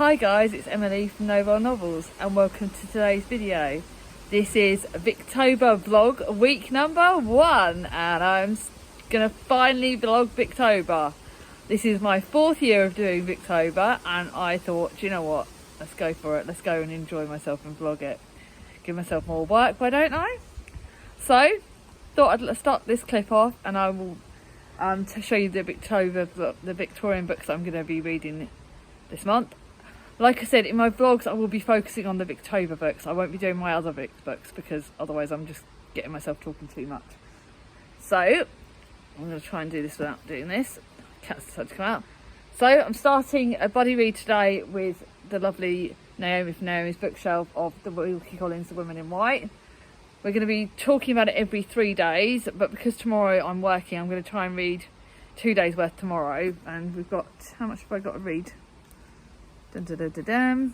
Hi guys, it's Emily from Novel Novels and welcome to today's video. This is Victober vlog week number 1 and I'm gonna finally vlog Victober. This is my 4th year of doing Victober and I thought, do you know what, let's go for it. Let's go and enjoy myself and vlog it. Give myself more work, why don't I? So, thought I'd start this clip off and I will to show you the Victorian books I'm going to be reading this month. Like I said, in my vlogs I will be focusing on the Victober books. I won't be doing my other books because otherwise I'm just getting myself talking too much. So I'm going to try and do this without doing this. Cats decided to come out. So I'm starting a buddy read today with the lovely Naomi from Naomi's Bookshelf of the Wilkie Collins The Woman in White. We're going to be talking about it every 3 days, but because tomorrow I'm working, I'm going to try and read 2 days worth tomorrow. And we've got, how much have I got to read? Dun, dun, dun, dun, dun.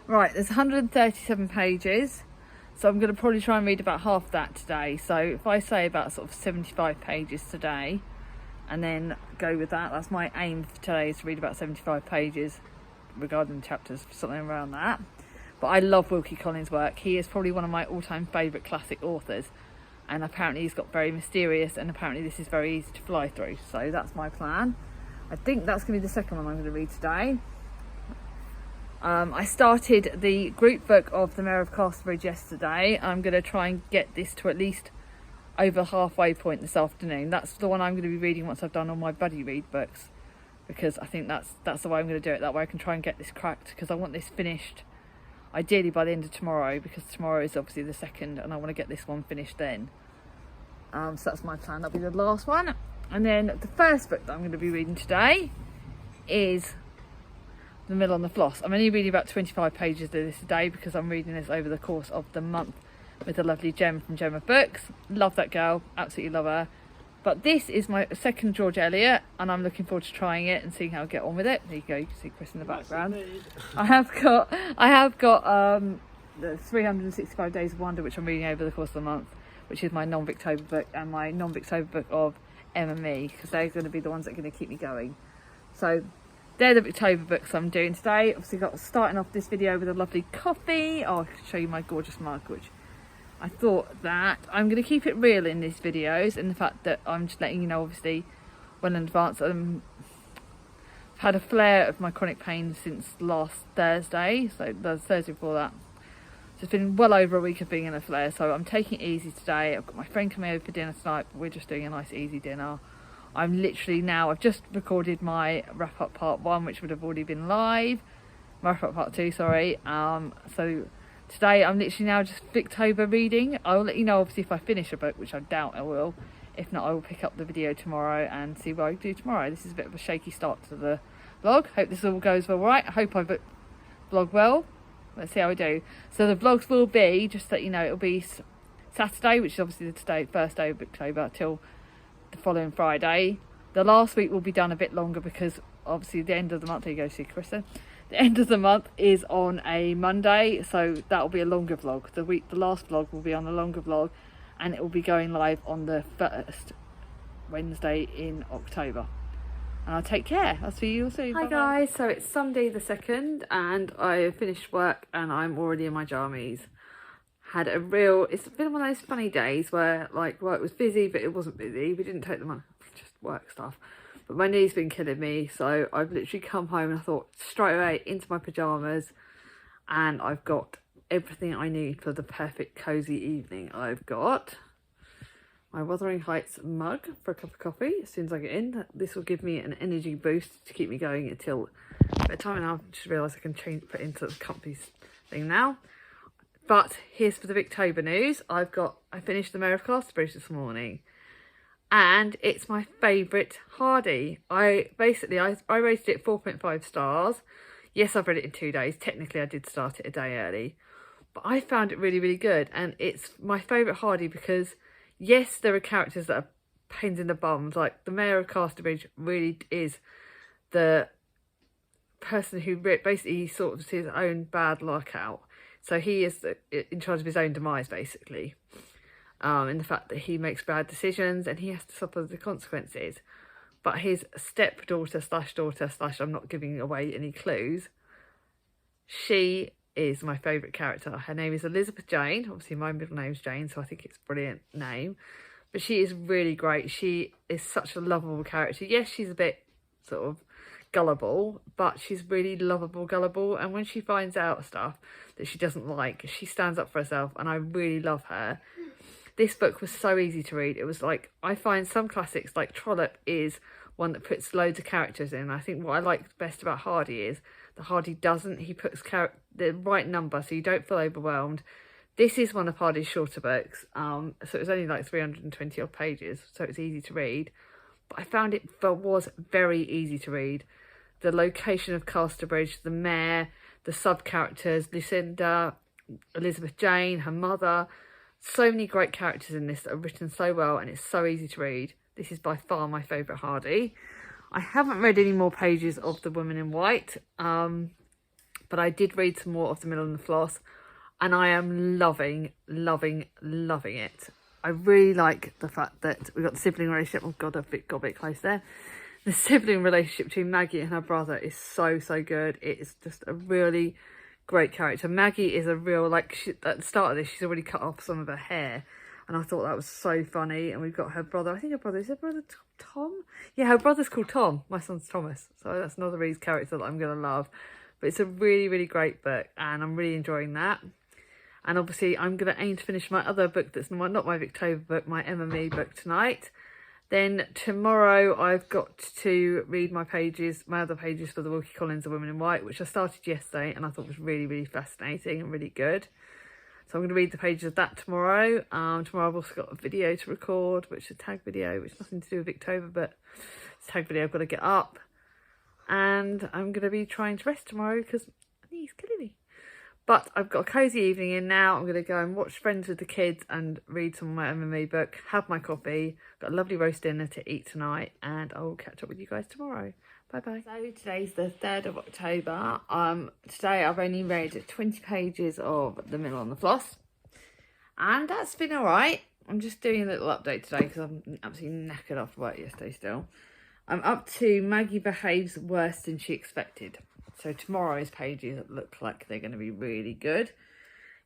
Right, there's 137 pages, so I'm going to probably try and read about half that today. So if I say about sort of 75 pages today, and then go with that, that's my aim for today, is to read about 75 pages regarding the chapters, something around that. But I love Wilkie Collins' work. He is probably one of my all-time favourite classic authors, and apparently he's got very mysterious, and apparently this is very easy to fly through, so that's my plan. I think that's going to be the second one I'm going to read today. I started the group book of The Mayor of Casterbridge yesterday. I'm going to try and get this to at least over halfway point this afternoon. That's the one I'm going to be reading once I've done all my buddy read books, because I think that's the way I'm going to do it. That way I can try and get this cracked, because I want this finished ideally by the end of tomorrow, because tomorrow is obviously the 2nd and I want to get this one finished then. So that's my plan. That'll be the last one. And then the first book that I'm going to be reading today is The Mill on the Floss. I'm only reading about 25 pages of this today because I'm reading this over the course of the month with the lovely Jem from Jem of Books. Love that girl, absolutely love her. But this is my second George Eliot and I'm looking forward to trying it and seeing how I get on with it. There you go, you can see Chris in the background. I have got the 365 Days of Wonder, which I'm reading over the course of the month, which is my non-Victober book, and my non-Victober book of Em and Me, because they're going to be the ones that are going to keep me going. So they're the Victober books I'm doing today. Obviously starting off this video with a lovely coffee. Oh, I can show you my gorgeous mug, which I thought that I'm going to keep it real in these videos, and the fact that I'm just letting you know obviously well in advance. I've had a flare of my chronic pain since last Thursday, so the Thursday before that. So it's been well over a week of being in a flare, so I'm taking it easy today. I've got my friend coming over for dinner tonight, but we're just doing a nice easy dinner. I'm literally now, I've just recorded my wrap up part 1, which would have already been live. My wrap up part 2, sorry. So today I'm literally now just Victober reading. I'll let you know obviously if I finish a book, which I doubt I will. If not, I will pick up the video tomorrow and see what I do tomorrow. This is a bit of a shaky start to the vlog. Hope this all goes well right. I hope I vlog well. Let's see how we do. So the vlogs will be, just so you know, it'll be Saturday, which is obviously the first day of October, till the following Friday. The last week will be done a bit longer because obviously the end of the month, there you go, see Krista. The end of the month is on a Monday, so that will be a longer vlog. The last vlog will be on a longer vlog, and it will be going live on the first Wednesday in October. And I'll take care. I'll see you all soon. Hi guys, so it's Sunday the 2nd and I finished work and I'm already in my jammies. It's been one of those funny days where like work was busy but it wasn't busy. We didn't take the money, just work stuff. But my knee's been killing me, so I've literally come home and I thought straight away into my pyjamas, and I've got everything I need for the perfect cosy evening. I've got my Wuthering Heights mug for a cup of coffee as soon as I get in. This will give me an energy boost to keep me going until bedtime, and I've just realised I can put into the comfy thing now. But here's for the Victober news. I finished The Mayor of Casterbridge this morning, and it's my favourite Hardy. I rated it 4.5 stars. Yes, I've read it in 2 days. Technically, I did start it a day early, but I found it really, really good, and it's my favourite Hardy because yes, there are characters that are pains in the bums. Like the Mayor of Casterbridge really is the person who basically sort of sees his own bad luck out. So he is in charge of his own demise, basically. In the fact that he makes bad decisions and he has to suffer the consequences. but his stepdaughter slash daughter slash, I'm not giving away any clues, she is my favourite character. Her name is Elizabeth Jane. Obviously my middle name's Jane, so I think it's a brilliant name. But she is really great. She is such a lovable character. Yes, she's a bit sort of gullible, but she's really lovable gullible. And when she finds out stuff that she doesn't like, she stands up for herself, and I really love her. This book was so easy to read. It was like, I find some classics, like Trollope is one that puts loads of characters in. I think what I like best about Hardy is that Hardy doesn't. He puts the right number, so you don't feel overwhelmed. This is one of Hardy's shorter books, so it was only like 320 odd pages, so it's easy to read. But I found it was very easy to read. The location of Casterbridge, the mayor, the sub-characters, Lucinda, Elizabeth Jane, her mother. So many great characters in this that are written so well, and it's so easy to read. This is by far my favourite Hardy. I haven't read any more pages of The Woman in White, but I did read some more of The Mill and the Floss, and I am loving it. I really like the fact that we've got the sibling relationship. Oh God, I've got a bit close there. The sibling relationship between Maggie and her brother is so good. It's just a really great character. Maggie is a real, like, at the start of this, she's already cut off some of her hair, and I thought that was so funny. And we've got her brother, I think her brother, is her brother Tom? Yeah, her brother's called Tom. My son's Thomas. So that's another Ree's character that I'm going to love. But it's a really great book, and I'm really enjoying that. And obviously I'm going to aim to finish my other book that's not my Victober book, my MME book tonight. Then tomorrow I've got to read my other pages for the Wilkie Collins The Woman in White, which I started yesterday and I thought was really fascinating and really good. So I'm going to read the pages of that tomorrow. Tomorrow I've also got a video to record, which is a tag video, which has nothing to do with Victober, but it's a tag video I've got to get up. And I'm going to be trying to rest tomorrow because my knee's killing me. But I've got a cosy evening in now. I'm going to go and watch Friends with the kids and read some of my MMA book, have my coffee, got a lovely roast dinner to eat tonight, and I'll catch up with you guys tomorrow. Bye-bye. So today's the 3rd of October. Today I've only read 20 pages of The Mill on the Floss, and that's been all right. I'm just doing a little update today because I'm absolutely knackered after work yesterday still. I'm up to Maggie behaves worse than she expected. So tomorrow's pages look like they're going to be really good.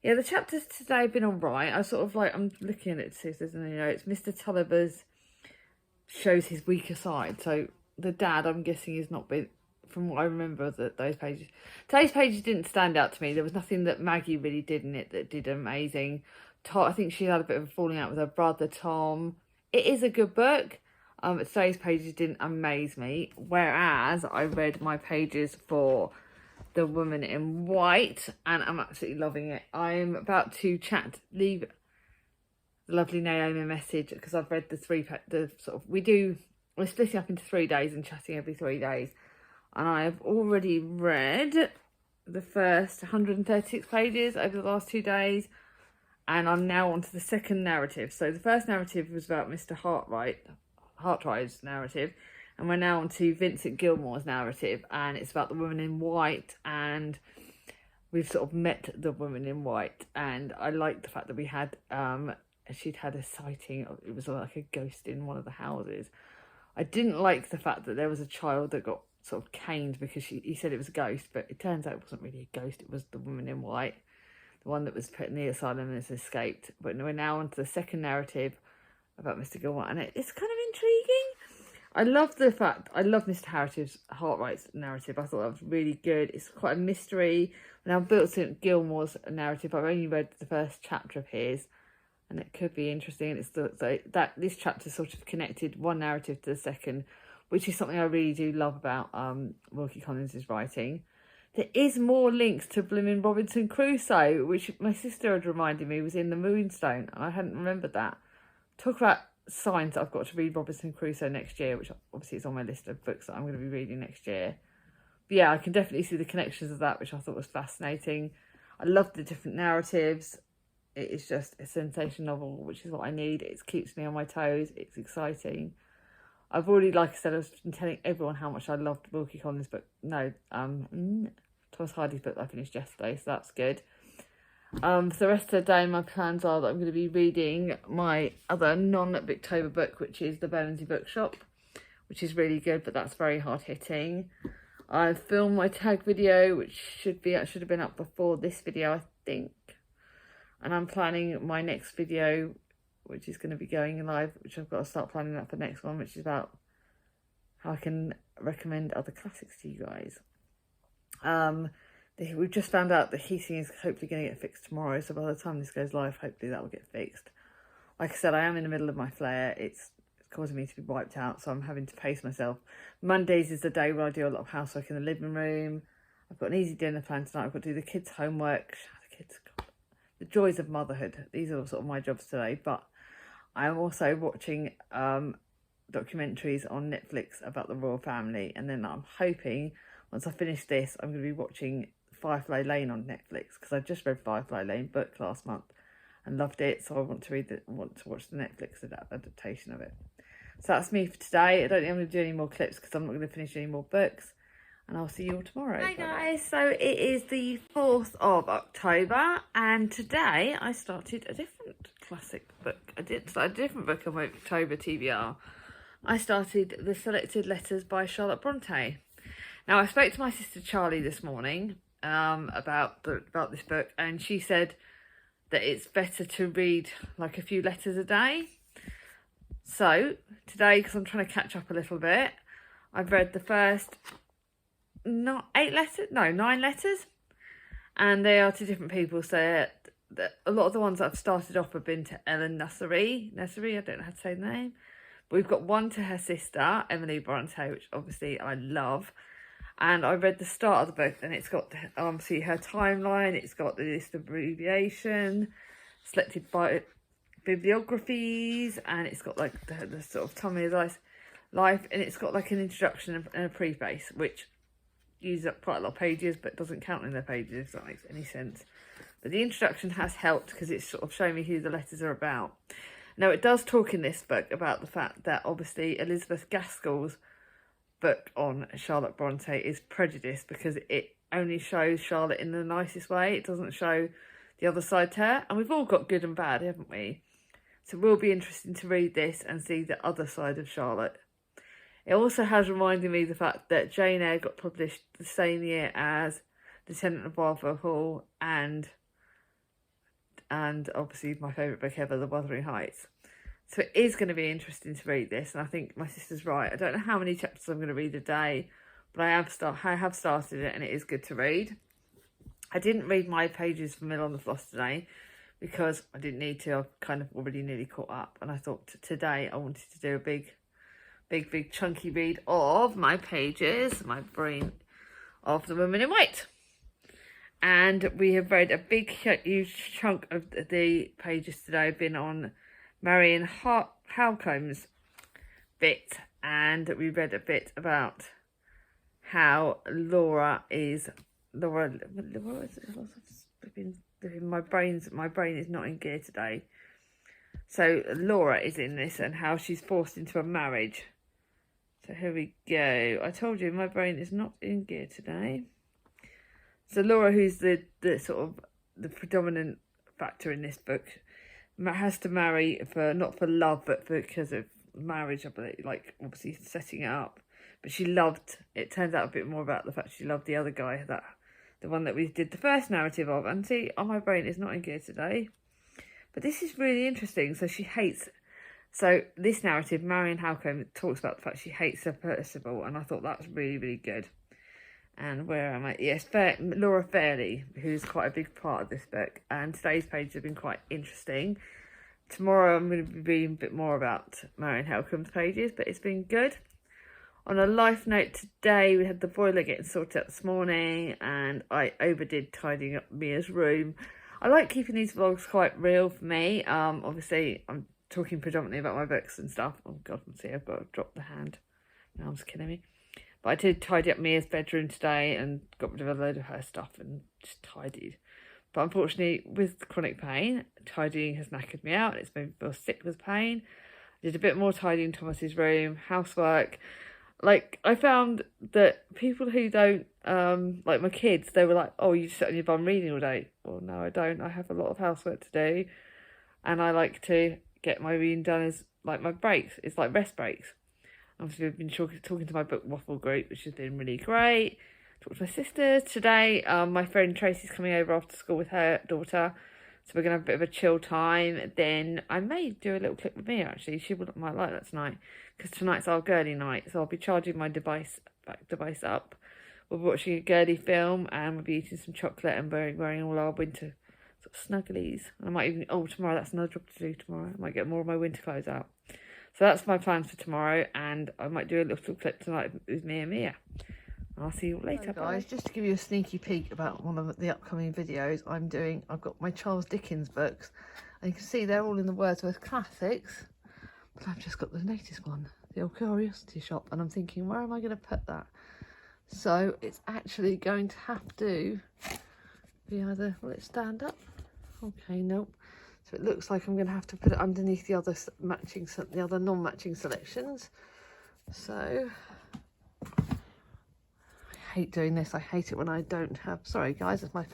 Yeah, the chapters today have been all right. I'm looking at it to see if there's any notes. Mr. Tulliver's shows his weaker side. So the dad, I'm guessing, has not been, from what I remember, those pages. Today's pages didn't stand out to me. There was nothing that Maggie really did in it that did amazing. I think she had a bit of a falling out with her brother, Tom. It is a good book. Today's pages didn't amaze me, whereas I read my pages for The Woman in White, and I'm absolutely loving it. I'm about to leave the lovely Naomi a message, because I've read we're splitting up into 3 days and chatting every 3 days, and I have already read the first 136 pages over the last 2 days, and I'm now on to the second narrative. So the first narrative was about Mr. Hartride's narrative, and we're now on to Vincent Gilmore's narrative, and it's about the woman in white, and we've sort of met the woman in white, and I like the fact that we had she'd had a sighting. It was like a ghost in one of the houses. I didn't like the fact that there was a child that got sort of caned because he said it was a ghost, but it turns out it wasn't really a ghost. It was the woman in white, the one that was put in the asylum and has escaped. But we're now on to the second narrative about Mr. Gilmore, and it's kind of intriguing. I love Mr. Hartwright's narrative. I thought that was really good. It's quite a mystery. Now Vincent Gilmore's narrative, I've only read the first chapter of his, and it could be interesting. It's that this chapter sort of connected one narrative to the second, which is something I really do love about Wilkie Collins' writing. There is more links to Bloomin' Robinson Crusoe, which my sister had reminded me was in the Moonstone, and I hadn't remembered that. Talk about signs that I've got to read Robinson Crusoe next year, which obviously is on my list of books that I'm going to be reading next year. But yeah, I can definitely see the connections of that, which I thought was fascinating. I love the different narratives. It is just a sensation novel, which is what I need. It keeps me on my toes. It's exciting. I've already, like I said, I've been telling everyone how much I loved Wilkie Collins' book. No, Thomas Hardy's book that I finished yesterday, so that's good. For the rest of the day, my plans are that I'm going to be reading my other non-Victober book, which is The Bermondsey Bookshop, which is really good, but that's very hard hitting. I filmed my tag video, which should have been up before this video, I think. And I'm planning my next video, which is going to be going live, which I've got to start planning that for next one, which is about how I can recommend other classics to you guys. We've just found out the heating is hopefully going to get fixed tomorrow, so by the time this goes live, hopefully that will get fixed. Like I said, I am in the middle of my flare. It's causing me to be wiped out, so I'm having to pace myself. Mondays is the day where I do a lot of housework in the living room. I've got an easy dinner plan tonight. I've got to do the kids' homework. God, the joys of motherhood. These are sort of my jobs today, but I'm also watching documentaries on Netflix about the royal family, and then I'm hoping once I finish this, I'm going to be watching Firefly Lane on Netflix, because I just read Firefly Lane book last month and loved it, so I want to watch the Netflix adaptation of it. So that's me for today. I don't think I'm going to do any more clips because I'm not going to finish any more books, and I'll see you all tomorrow. Hi guys, so it is the 4th of October, and today I started a different classic book. I did start a different book on my Victober TBR. I started The Selected Letters by Charlotte Bronte. Now, I spoke to my sister Charlie this morning about this book, and she said that it's better to read like a few letters a day. So today, because I'm trying to catch up a little bit, I've read the first 9 letters, and they are to different people. So a lot of the ones that I've started off have been to Ellen Nursery, I don't know how to say the name. But we've got one to her sister, Emily Bronte, which obviously I love. And I read the start of the book, and it's got obviously her timeline, it's got the list of abbreviation, selected by bibliographies, and it's got like the sort of Tommy life, and it's got like an introduction and a preface, which uses up quite a lot of pages, but doesn't count in the pages, if that makes any sense. But the introduction has helped because it's sort of showing me who the letters are about. Now, it does talk in this book about the fact that obviously Elizabeth Gaskell's book on Charlotte Bronte is prejudiced because it only shows Charlotte in the nicest way. It doesn't show the other side to her. And we've all got good and bad, haven't we? So it will be interesting to read this and see the other side of Charlotte. It also has reminded me the fact that Jane Eyre got published the same year as The Tenant of Wildfell Hall and obviously my favourite book ever, The Wuthering Heights. So it is going to be interesting to read this, and I think my sister's right. I don't know how many chapters I'm going to read a day, but I have started it, and it is good to read. I didn't read my pages from Mill on the Floss today because I didn't need to. I've kind of already nearly caught up, and I thought today I wanted to do a big chunky read of my pages, my brain of The Woman in White. And we have read a big, huge chunk of the pages today. I've been on Marion Halcomb's bit, and we read a bit about how Laura is my brain is not in gear today. So Laura is in this, and how she's forced into a marriage. So here we go. I told you my brain is not in gear today. So Laura, who's the sort of the predominant factor in this book, has to marry not for love, but because of marriage, I believe, like obviously setting it up. But it turns out a bit more about the fact she loved the other guy, the one that we did the first narrative of. And see, my brain is not in gear today. But this is really interesting. So this narrative, Marion Halcombe talks about the fact she hates Sir Percival, and I thought that was really, really good. And where am I? Yes, Laura Fairley, who's quite a big part of this book. And today's pages have been quite interesting. Tomorrow I'm going to be reading a bit more about Marion Halcombe's pages, but it's been good. On a life note, today we had the boiler getting sorted out this morning, and I overdid tidying up Mia's room. I like keeping these vlogs quite real for me. Obviously, I'm talking predominantly about my books and stuff. Oh God, let's see, I've got to drop the hand. My arm's killing me. But I did tidy up Mia's bedroom today and got rid of a load of her stuff and just tidied. But unfortunately, with chronic pain, tidying has knackered me out. It's made me feel sick with pain. I did a bit more tidying in Thomas's room, housework. Like, I found that people who don't, like my kids, they were like, oh, you just sit on your bum reading all day. Well, no, I don't. I have a lot of housework to do. And I like to get my reading done as, like, my breaks. It's like rest breaks. Obviously, I've been talking to my book waffle group, which has been really great. Talked to my sisters today. My friend Tracy's coming over after school with her daughter, so we're gonna have a bit of a chill time. Then I may do a little clip with Mia. Actually, she might like that tonight, because tonight's our girly night. So I'll be charging my device up. We'll be watching a girly film, and we'll be eating some chocolate and wearing all our winter sort of snugglies. I might even tomorrow. That's another job to do tomorrow. I might get more of my winter clothes out. So that's my plans for tomorrow, and I might do a little clip tonight with me and Mia. I'll see you all later. Hello guys, just to give you a sneaky peek about one of the upcoming videos I'm doing, I've got my Charles Dickens books, and you can see they're all in the Wordsworth Classics, but I've just got the latest one, the Old Curiosity Shop, and I'm thinking, where am I going to put that? So it's actually going to have to be either, will it stand up? Okay, nope. So it looks like I'm going to have to put it underneath the other non-matching selections. So I hate doing this. I hate it when I don't have. Sorry guys, it's my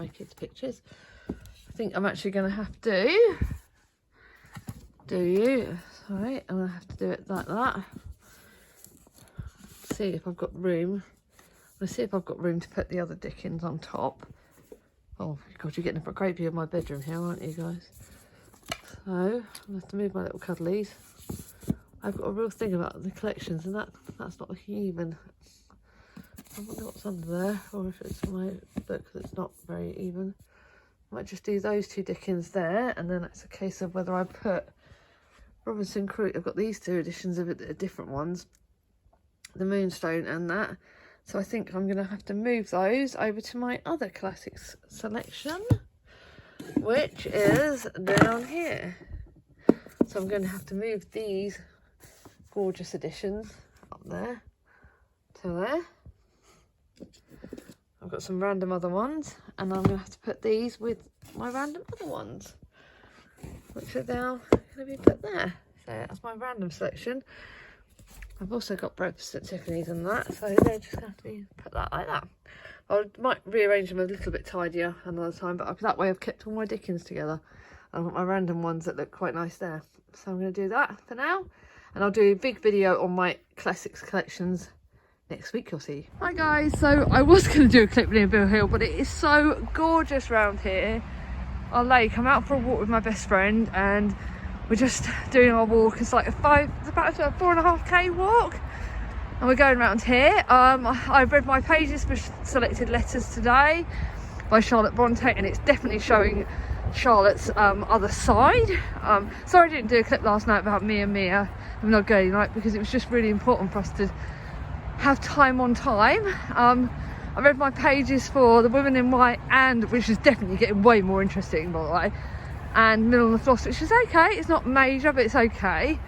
kids' pictures. I think I'm actually going to have to. Sorry, I'm going to have to do it like that. See if I've got room. Let's see if I've got room to put the other Dickens on top. Oh God, you're getting a great view of my bedroom here, aren't you guys? So I have to move my little cuddlies. I've got a real thing about the collections, and that's not even. I wonder what's under there, or if it's my book that's not very even. I might just do those two Dickens there, and then it's a case of whether I put Robinson Crusoe. I've got these two editions of it, different ones, the Moonstone and that. So I think I'm going to have to move those over to my other classics selection, which is down here. So I'm going to have to move these gorgeous editions up there to there. I've got some random other ones, and I'm going to have to put these with my random other ones, which are now going to be put there. So that's my random selection. I've also got breakfast at Tiffany's and that, so they're just going to have to be put that like that. I might rearrange them a little bit tidier another time, but that way I've kept all my Dickens together. I've got my random ones that look quite nice there. So I'm going to do that for now, and I'll do a big video on my classics collections next week, you'll see. Hi guys, so I was going to do a clip near Bill Hill, but it is so gorgeous round here. Our lake, I'm out for a walk with my best friend, and we're just doing our walk. It's like about a 4.5k walk, and we're going around here. I've read my pages for Selected Letters today by Charlotte Brontes, and it's definitely showing Charlotte's other side. Sorry I didn't do a clip last night about me and Mia having our girly night, because it was just really important for us to have time on time. I read my pages for The Women in White, and which is definitely getting way more interesting, by the way, and Middle on the Floss, which is okay. It's not major, but it's okay.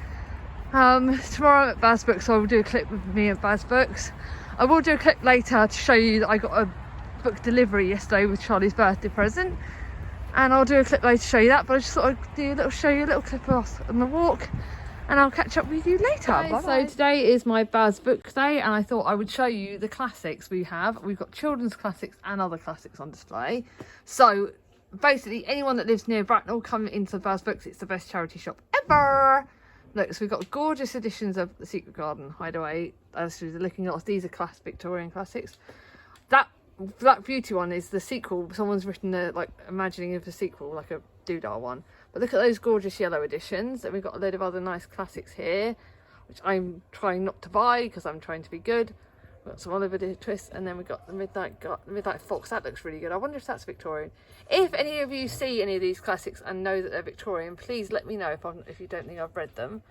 Tomorrow I'm at Baz Books, so I will do a clip with me at Baz Books. I will do a clip later to show you that I got a book delivery yesterday with Charlie's birthday present, and I'll do a clip later to show you that, but I just thought I'd show you a little clip of us on the walk, and I'll catch up with you later. Bye. So today is my Baz Book Day, and I thought I would show you the classics we have. We've got children's classics and other classics on display. So basically anyone that lives near Bracknell, come into Baz Books. It's the best charity shop ever. Look, so we've got gorgeous editions of The Secret Garden, Hideaway, Alistair the Looking Glass. These are Victorian classics. That Black Beauty one is the sequel. Someone's written a imagining of the sequel, like a doodah one. But look at those gorgeous yellow editions. And we've got a load of other nice classics here, which I'm trying not to buy because I'm trying to be good. We've got some Oliver Twist, and then we've got the Midnight Fox. That looks really good. I wonder if that's Victorian. If any of you see any of these classics and know that they're Victorian, please let me know if you don't think I've read them.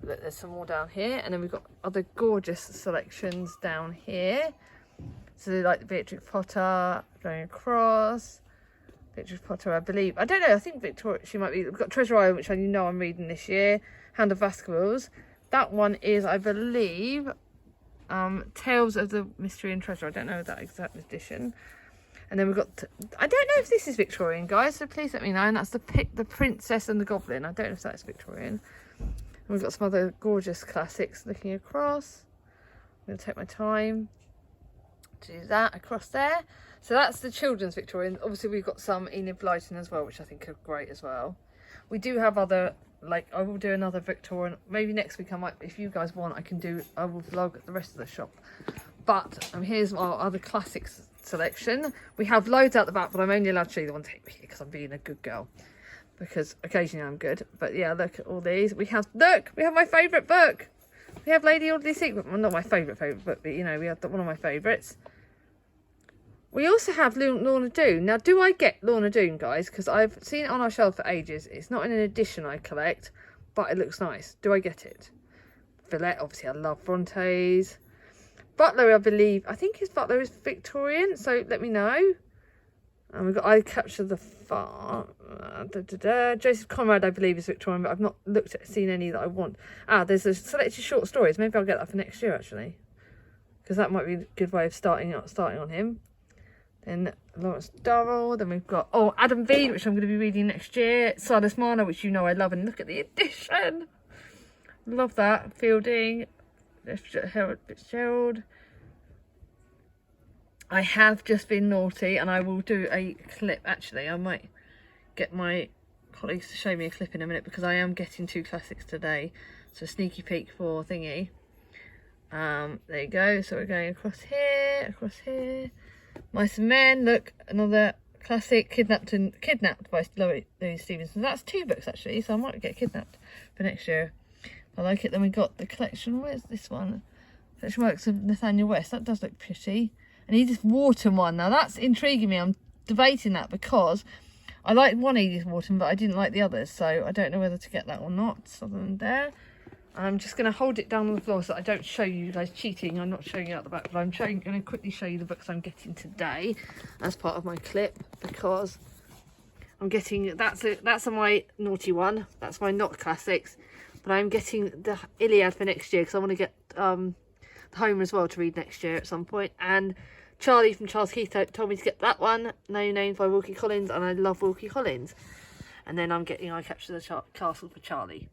Look, there's some more down here, and then we've got other gorgeous selections down here. So like the Beatrix Potter going across. Beatrix Potter, I believe. I don't know. I think Victoria. She might be. We've got Treasure Island, which I know I'm reading this year. Hound of Baskervilles. That one is, I believe, Tales of the Mystery and Treasure. I don't know that exact edition. And then we've got, I don't know if this is Victorian, guys, so please let me know. And that's the Princess and the Goblin. I don't know if that's Victorian. And we've got some other gorgeous classics looking across. I'm going to take my time to do that across there. So that's the children's Victorian. Obviously we've got some Enid Blyton as well, which I think are great as well. We do have other like I will do another Victorian. Maybe next week I might, if you guys want, I will vlog the rest of the shop. But here's our other classics selection. We have loads out the back, but I'm only allowed to show you the ones here because I'm being a good girl. Because occasionally I'm good. But yeah, look at all these. We have my favourite book. We have Lady Audley's Secret. Well, not my favourite book, but you know, we have one of my favourites. We also have Lorna Doone. Now, do I get Lorna Doone, guys? Because I've seen it on our shelf for ages. It's not in an edition I collect, but it looks nice. Do I get it? Villette, obviously I love Brontes. Butler, I think his Butler is Victorian, so let me know. And we've got I Capture the Far. Joseph Conrad, I believe, is Victorian, but I've not seen any that I want. There's a selected short stories. Maybe I'll get that for next year, actually, because that might be a good way of starting on him. Then Lawrence Durrell. Then we've got Adam Veen, which I'm going to be reading next year. Silas Marner, which you know I love, and look at the edition. Love that. Fielding. Harold Fitzgerald. I have just been naughty, and I will do a clip. Actually, I might get my colleagues to show me a clip in a minute, because I am getting 2 classics today. So sneaky peek for thingy. There you go. So we're going across here. Mice and Men. Look, another classic, Kidnapped by Louis Stevenson. That's 2 books actually, so I might get Kidnapped for next year. I like it. Then we got the collection. Where's this one? Collection Works of Nathaniel West. That does look pretty. And Edith Wharton one. Now that's intriguing me. I'm debating that because I like one Edith Wharton, but I didn't like the others. So I don't know whether to get that or not. So than there. I'm just going to hold it down on the floor so that I don't show you guys cheating. I'm not showing you out the back, but I'm going to quickly show you the books I'm getting today as part of my clip, because I'm getting, that's my naughty one. That's my not classics. But I'm getting the Iliad for next year, because I want to get the Homer as well to read next year at some point. And Charlie from Charles Keith told me to get that one, No Names by Wilkie Collins, and I love Wilkie Collins. And then I'm getting I Capture the Castle for Charlie.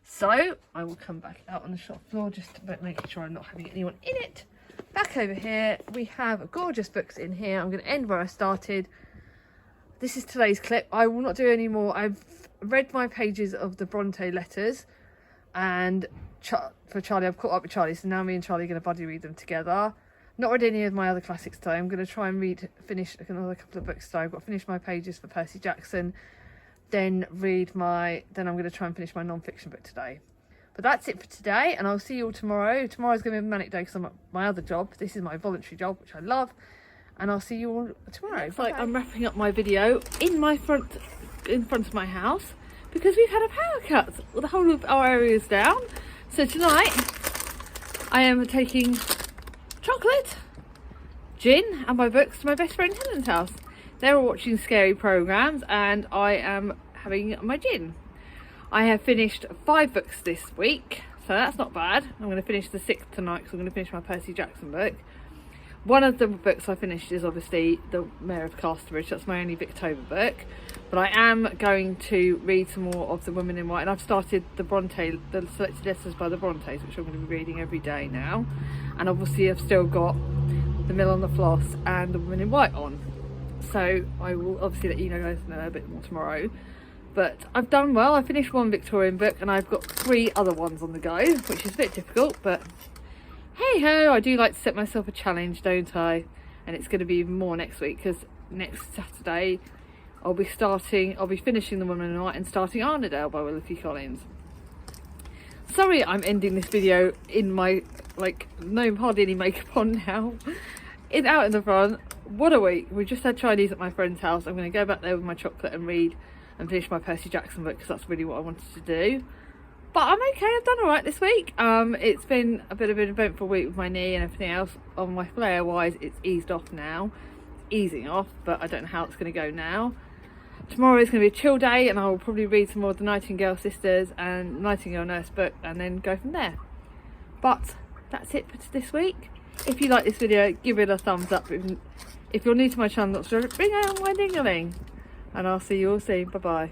So I will come back out on the shop floor, just to make sure I'm not having anyone in it. Back over here, we have gorgeous books in here. I'm going to end where I started. This is today's clip. I will not do any more. I've read my pages of the Bronte letters, and for Charlie, I've caught up with Charlie, so now me and Charlie are going to buddy read them together. Not read any of my other classics today. I'm going to try and finish another couple of books today. I've got to finish my pages for Percy Jackson, then I'm going to try and finish my non-fiction book today. But that's it for today, and I'll see you all tomorrow. Tomorrow's going to be a manic day because I'm at my other job. This is my voluntary job, which I love, and I'll see you all tomorrow. It's like I'm wrapping up my video in front of my house, because we've had a power cut. Well, the whole of our area is down. So tonight I am taking chocolate, gin, and my books to my best friend Helen's house. They're all watching scary programs, and I am having my gin. I have finished 5 books this week, so that's not bad. I'm going to finish the 6th tonight, because I'm going to finish my Percy Jackson book. One of the books I finished is obviously The Mayor of Casterbridge. That's my only Victober book. But I am going to read some more of The Women in White, and I've started the selected letters by the Brontes, which I'm going to be reading every day now. And obviously I've still got The Mill on the Floss and The Women in White on. So I will obviously let you guys know a bit more tomorrow. But I've done well. I finished 1 Victorian book, and I've got 3 other ones on the go, which is a bit difficult, but hey ho, I do like to set myself a challenge, don't I? And it's going to be even more next week, because next Saturday I'll be finishing The Woman in White and starting Arnadale by Wilkie Collins. Sorry I'm ending this video in my, hardly any makeup on now. Out in the front. What a week. We just had Chinese at my friend's house. I'm going to go back there with my chocolate and read and finish my Percy Jackson book, because that's really what I wanted to do. But I'm okay, I've done alright this week. It's been a bit of an eventful week with my knee and everything else. On my flare wise, it's eased off now. It's easing off, but I don't know how it's going to go now. Tomorrow is going to be a chill day, and I will probably read some more of the Nightingale Sisters and Nightingale Nurse book, and then go from there. But that's it for this week. If you like this video, give it a thumbs up. If you're new to my channel, ring on my ding-a-ling. And I'll see you all soon. Bye bye.